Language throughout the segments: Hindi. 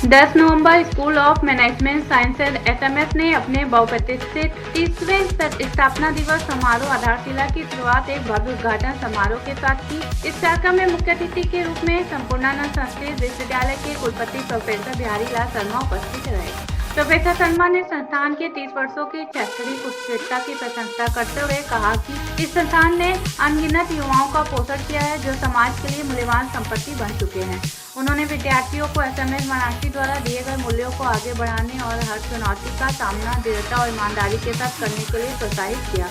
10 November school of management sciences SMS ने अपने बहुप्रतिष्ठित 30वें स्थापना दिवस समारोह आधारशिला की शुरुआत एक भव्य उद्घाटन समारोह के साथ की। इस कार्यक्रम में मुख्य अतिथि के रूप में संपूर्णानंद संस्कृत विश्वविद्यालय के कुलपति प्रोफेसर बिहारी लाल शर्मा उपस्थित रहे। प्रोफेसर शर्मा ने संस्थान के 30 वर्षों की शैक्षणिक उत्कृष्टता की प्रशंसा करते हुए कहा कि इस संस्थान ने अनगिनत युवाओं का पोषण किया है जो समाज के लिए मूल्यवान संपत्ति बन चुके हैं। उन्होंने विद्यार्थियों को एसएमएस मराठी द्वारा दिए गए मूल्यों को आगे बढ़ाने और हर चुनौती का सामना दृढ़ता और ईमानदारी के साथ करने के लिए प्रोत्साहित किया।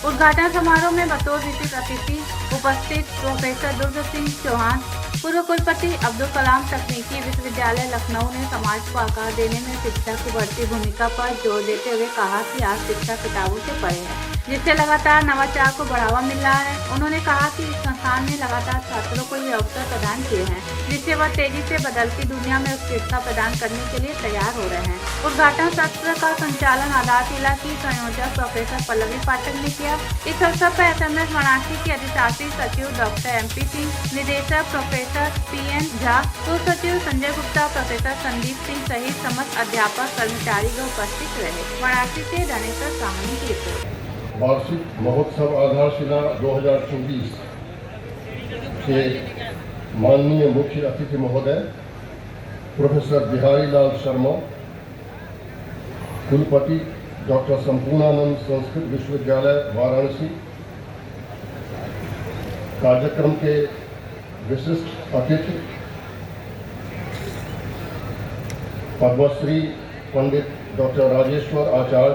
उद्घाटन समारोह में बतौर विशिष्ट अतिथि उपस्थित प्रोफेसर दुर्ग सिंह चौहान, पूर्व कुलपति अब्दुल कलाम तकनीकी विश्वविद्यालय लखनऊ ने समाज को आकार देने में शिक्षा की बढ़ती भूमिका पर जोर देते हुए कहा कि आज शिक्षा किताबों से परे है, जिससे लगातार नवाचार को बढ़ावा मिल रहा है। उन्होंने कहा कि इस संस्थान ने लगातार छात्रों को ये अवसर प्रदान किए हैं जिससे वह तेजी से बदलती दुनिया में उत्कृष्टता प्रदान करने के लिए तैयार हो रहे हैं। उद्घाटन सत्र का संचालन आधारशिला की संयोजक प्रोफेसर पल्लवी पाठक ने किया। इस अवसर पर एसएमएस मराठी के अधिशासी सचिव डॉक्टर MP सिंह, निदेशक प्रोफेसर PN झा, पूर्व सचिव संजय गुप्ता, प्रोफेसर संदीप सिंह सहित समस्त अध्यापक कर्मचारी उपस्थित रहे। मराठी से धनेश्वर साहनी की रिपोर्ट। वार्षिक महोत्सव आधारशिला 2024 के माननीय मुख्य अतिथि महोदय प्रोफेसर बिहारी लाल शर्मा, कुलपति डॉक्टर संपूर्णानंद संस्कृत विश्वविद्यालय वाराणसी, कार्यक्रम के विशिष्ट अतिथि पद्मश्री पंडित डॉक्टर राजेश्वर आचार्य,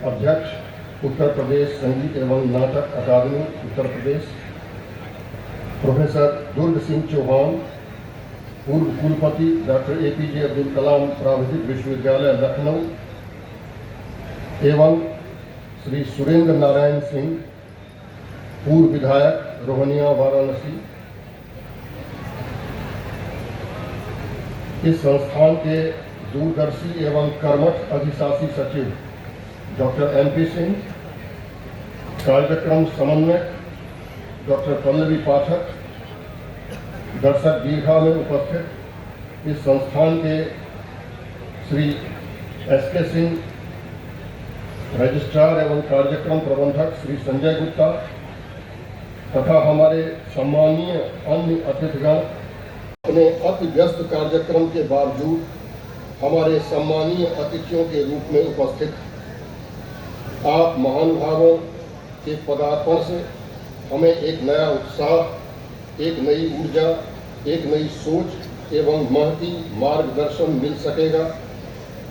अध्यक्ष उत्तर प्रदेश संगीत एवं नाटक अकादमी उत्तर प्रदेश, प्रोफेसर दुर्ग सिंह चौहान, पूर्व कुलपति डॉक्टर APJ अब्दुल कलाम प्राविधिक विश्वविद्यालय लखनऊ एवं श्री सुरेंद्र नारायण सिंह, पूर्व विधायक रोहनिया वाराणसी, इस संस्थान के दूरदर्शी एवं कर्मठ अधिशासी सचिव डॉक्टर MP सिंह, कार्यक्रम समन्वयक डॉक्टर पल्लवी पाठक, दर्शक दीर्घा में उपस्थित इस संस्थान के श्री SK सिंह, रजिस्ट्रार एवं कार्यक्रम प्रबंधक श्री संजय गुप्ता तथा हमारे सम्मानीय अन्य अतिथिगण, अपने अति व्यस्त कार्यक्रम के बावजूद हमारे सम्मानीय अतिथियों के रूप में उपस्थित आप महानुभावों के पदार्पण से हमें एक नया उत्साह, एक नई ऊर्जा, एक नई सोच एवं महती मार्गदर्शन मिल सकेगा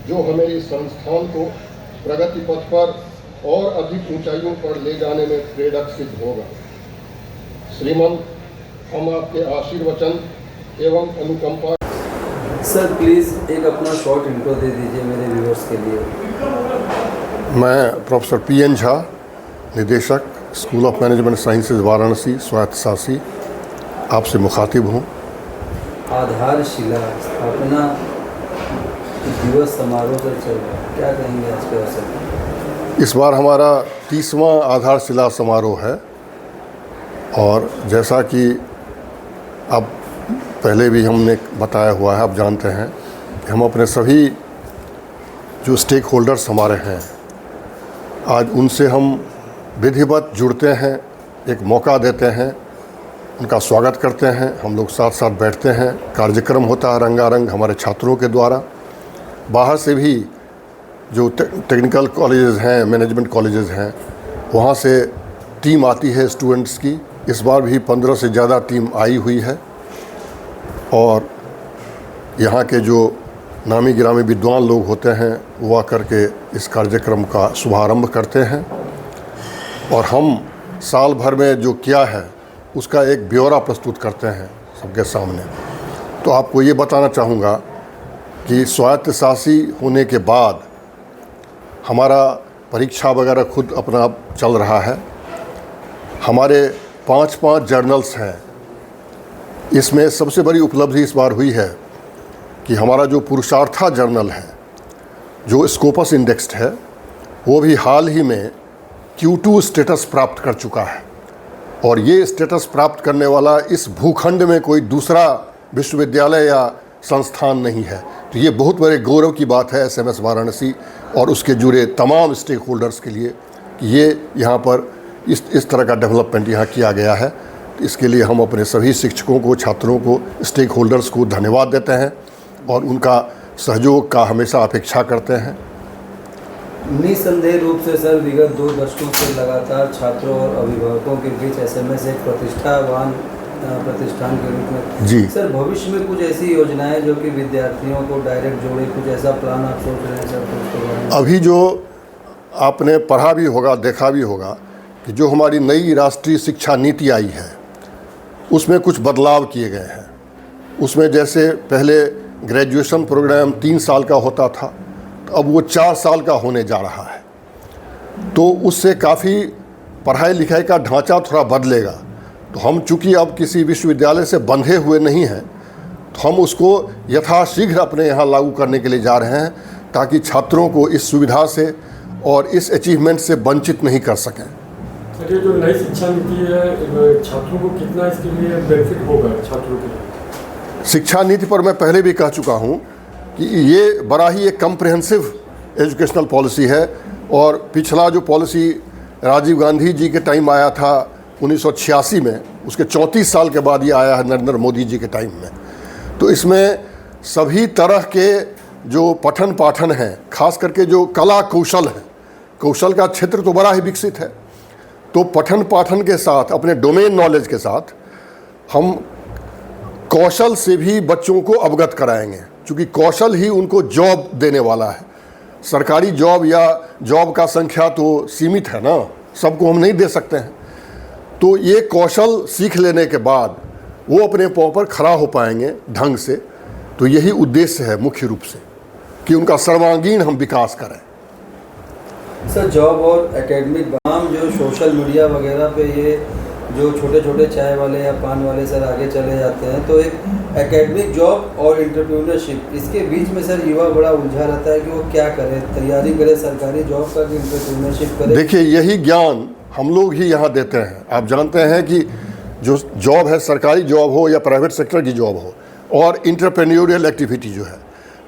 जो हमें इस संस्थान को प्रगति पथ पर और अधिक ऊंचाइयों पर ले जाने में प्रेरक सिद्ध होगा। श्रीमान, हम आपके आशीर्वचन एवं अनुकंपा। सर प्लीज़ एक अपना शॉर्ट इंट्रो दे दीजिए मेरे व्यूअर्स के लिए। मैं प्रोफेसर PN झा, निदेशक school of management sciences Varanasi स्वायत्तशासी, आपसे मुखातिब हूँ। आधारशिला स्थापना दिवस समारोह पर चल रहा है, क्या कहेंगे आज के अवसर पर? इस बार हमारा 30वां आधारशिला समारोह है और जैसा कि अब पहले भी हमने बताया हुआ है, आप जानते हैं कि हम अपने सभी जो स्टेक होल्डर्स हमारे हैं आज उनसे हम विधिवत जुड़ते हैं, एक मौका देते हैं, उनका स्वागत करते हैं। हम लोग साथ साथ बैठते हैं, कार्यक्रम होता है रंगारंग हमारे छात्रों के द्वारा। बाहर से भी जो टेक्निकल कॉलेजेस हैं, मैनेजमेंट कॉलेजेस हैं, वहाँ से टीम आती है स्टूडेंट्स की। इस बार भी 15 से ज़्यादा टीम आई हुई है और यहाँ के जो नामी गिरामी विद्वान लोग होते हैं वो आकर के इस कार्यक्रम का शुभारंभ करते हैं और हम साल भर में जो किया है उसका एक ब्यौरा प्रस्तुत करते हैं सबके सामने। तो आपको ये बताना चाहूँगा कि स्वायत्तशासी होने के बाद हमारा परीक्षा वगैरह खुद अपना चल रहा है। हमारे 5 जर्नल्स हैं। इसमें सबसे बड़ी उपलब्धि इस बार हुई है कि हमारा जो पुरुषार्था जर्नल है, जो स्कोपस इंडेक्स्ड है, वो भी हाल ही में Q2 स्टेटस प्राप्त कर चुका है और ये स्टेटस प्राप्त करने वाला इस भूखंड में कोई दूसरा विश्वविद्यालय या संस्थान नहीं है। तो ये बहुत बड़े गौरव की बात है SMS वाराणसी और उसके जुड़े तमाम स्टेक होल्डर्स के लिए कि ये यहाँ पर इस तरह का डेवलपमेंट यहाँ किया गया है। तो इसके लिए हम अपने सभी शिक्षकों को, छात्रों को, स्टेक होल्डर्स को धन्यवाद देते हैं और उनका सहयोग का हमेशा अपेक्षा करते हैं। निसंदेह रूप से सर विगत 2 दशकों से लगातार छात्रों और अभिभावकों के बीच SMS एक प्रतिष्ठावान प्रतिष्ठान के रूप में जी सर भविष्य में कुछ ऐसी योजनाएं जो कि विद्यार्थियों को डायरेक्ट जोड़े, कुछ ऐसा प्लान आप सोच रहे हैं सर? तो उसके बारे में अभी जो आपने पढ़ा भी होगा, देखा भी होगा कि जो हमारी नई राष्ट्रीय शिक्षा नीति आई है उसमें कुछ बदलाव किए गए हैं। उसमें जैसे पहले ग्रेजुएशन प्रोग्राम 3 साल का होता था, तो अब वो 4 साल का होने जा रहा है। तो उससे काफ़ी पढ़ाई लिखाई का ढांचा थोड़ा बदलेगा। तो हम चूँकि अब किसी विश्वविद्यालय से बंधे हुए नहीं हैं, तो हम उसको यथाशीघ्र अपने यहाँ लागू करने के लिए जा रहे हैं ताकि छात्रों को इस सुविधा से और इस अचीवमेंट से वंचित नहीं कर सकें। सर, ये जो नई शिक्षा नीति है, छात्रों को कितना इसके लिए बेनिफिट होगा छात्रों के लिए? शिक्षा नीति पर मैं पहले भी कह चुका हूँ कि ये बड़ा ही एक कम्प्रिहेंसिव एजुकेशनल पॉलिसी है। और पिछला जो पॉलिसी राजीव गांधी जी के टाइम आया था 1986 में, उसके 34 साल के बाद ये आया है नरेंद्र मोदी जी के टाइम में। तो इसमें सभी तरह के जो पठन पाठन हैं, खास करके जो कला कौशल है, कौशल का क्षेत्र तो बड़ा ही विकसित है। तो पठन पाठन के साथ, अपने डोमेन नॉलेज के साथ हम कौशल से भी बच्चों को अवगत कराएंगे, क्योंकि कौशल ही उनको जॉब देने वाला है। सरकारी जॉब या जॉब का संख्या तो सीमित है ना, सबको हम नहीं दे सकते हैं। तो ये कौशल सीख लेने के बाद वो अपने पाँव पर खड़ा हो पाएंगे ढंग से। तो यही उद्देश्य है मुख्य रूप से कि उनका सर्वांगीण हम विकास करें। सर जॉब और एकेडमिक तमाम जो सोशल मीडिया वगैरह पे ये जो छोटे छोटे चाय वाले या पान वाले सर आगे चले जाते हैं, तो एक एकेडमिक जॉब और एंटरप्रेन्योरशिप, इसके बीच में सर युवा बड़ा उलझा रहता है कि वो क्या करे, तैयारी करे सरकारी जॉब का कि एंटरप्रेन्योरशिप करे। देखिए, यही ज्ञान हम लोग ही यहाँ देते हैं। आप जानते हैं कि जो जॉब है, सरकारी जॉब हो या प्राइवेट सेक्टर की जॉब हो, और इंटरप्रेन्योरियल एक्टिविटी जो है,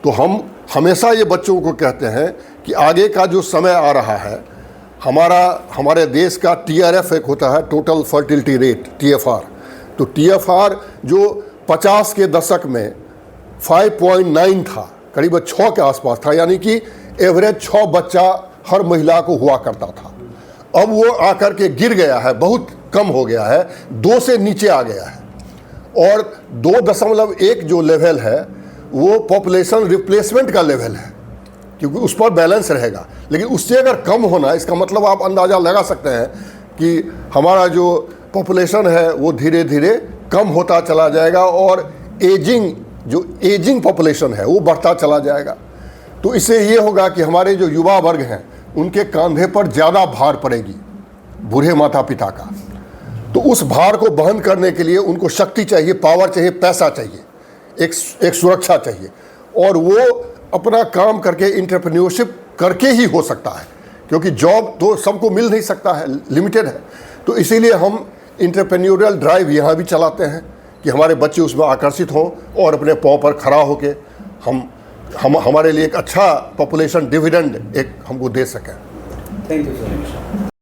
तो हम हमेशा ये बच्चों को कहते हैं कि आगे का जो समय आ रहा है, हमारे देश का TRF एक होता है, टोटल फर्टिलिटी रेट, TFR। तो TFR जो 50 के दशक में 5.9 था, करीब 6 के आसपास था, यानी कि एवरेज 6 बच्चा हर महिला को हुआ करता था। अब वो आकर के गिर गया है, बहुत कम हो गया है, 2 से नीचे आ गया है। और 2.1 जो लेवल है वो पॉपुलेशन रिप्लेसमेंट का लेवल है, क्योंकि उस पर बैलेंस रहेगा। लेकिन उससे अगर कम होना, इसका मतलब आप अंदाज़ा लगा सकते हैं कि हमारा जो पॉपुलेशन है वो धीरे धीरे कम होता चला जाएगा और एजिंग पॉपुलेशन है वो बढ़ता चला जाएगा। तो इससे ये होगा कि हमारे जो युवा वर्ग हैं उनके कंधे पर ज़्यादा भार पड़ेगी, बूढ़े माता पिता का। तो उस भार को वहन करने के लिए उनको शक्ति चाहिए, पावर चाहिए, पैसा चाहिए, एक सुरक्षा चाहिए। और वो अपना काम करके एंटरप्रेन्योरशिप करके ही हो सकता है, क्योंकि जॉब तो सबको मिल नहीं सकता है, लिमिटेड है। तो इसीलिए हम एंटरप्रेन्योरियल ड्राइव यहाँ भी चलाते हैं कि हमारे बच्चे उसमें आकर्षित हों और अपने पाँव पर खड़ा होकर हमारे लिए एक अच्छा पॉपुलेशन डिविडेंड एक हमको दे सकें। Thank you sir.